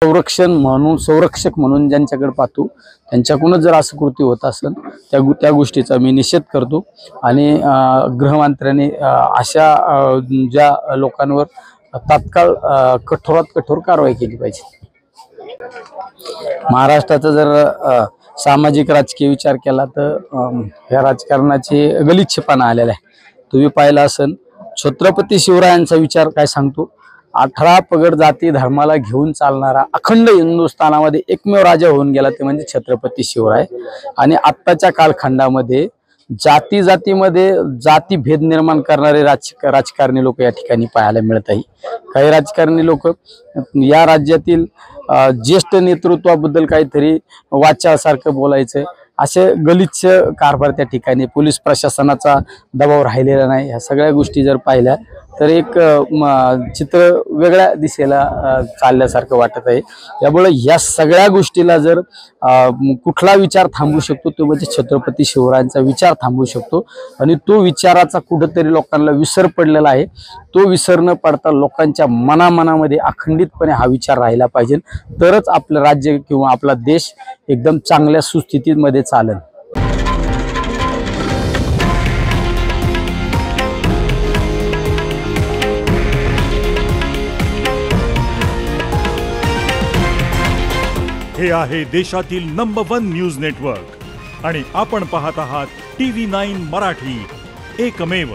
संरक्षक म्हणून ज्यांच्याकडे पाहतो त्यांच्याकडूनच जर असं कृती होत असेल त्या गोष्टीचा मी निषेध करतो आणि गृहमंत्र्यांनी अशा ज्या लोकांवर तात्काळ कठोरात कठोर कारवाई केली पाहिजे। महाराष्ट्राचा जर सामाजिक राजकीय विचार केला तर या राजकारणाचे गलिच्छपणा आलेला आहे। तुम्ही पाहिलं असेल छत्रपती शिवरायांचा विचार काय सांगतो, 18 पगड जाती धर्माला घेऊन चालणारा अखंड हिंदुस्थानामध्ये एकमेव राजा होऊन गेला ते म्हणजे छत्रपती शिवराय। आणि आत्ताच्या कालखंडामध्ये जातीमध्ये जातीभेद निर्माण करणारे राजकारणी लोक या ठिकाणी पाहायला मिळत आहे। काही राजकारणी लोक या राज्यातील ज्येष्ठ नेतृत्वाबद्दल काहीतरी वाचासारखं बोलायचं, असे गलिच्छ कारभार त्या ठिकाणी पोलीस प्रशासनाचा दबाव राहिलेला नाही। ह्या सगळ्या गोष्टी जर पाहिल्या तर एक चित्र वेगळ्या दिशेला चालल्यासारखं वाटत आहे। त्यामुळे या सगळ्या गोष्टीला जर कुठला विचार थांबवू शकतो तो म्हणजे छत्रपती शिवरायांचा विचार थांबवू शकतो। आणि तो विचाराचा कुठेतरी लोकांना विसर पडलेला आहे। तो विसर न पडता लोकांच्या मनामध्ये अखंडितपणे हा विचार राहिला पाहिजे, तरच आपलं राज्य किंवा आपला देश एकदम चांगल्या सुस्थितीमध्ये चालेल। हे आहे देशातील नंबर 1 न्यूज नेटवर्क आणि आपण पाहत आहात TV9 मराठी, एकमेव।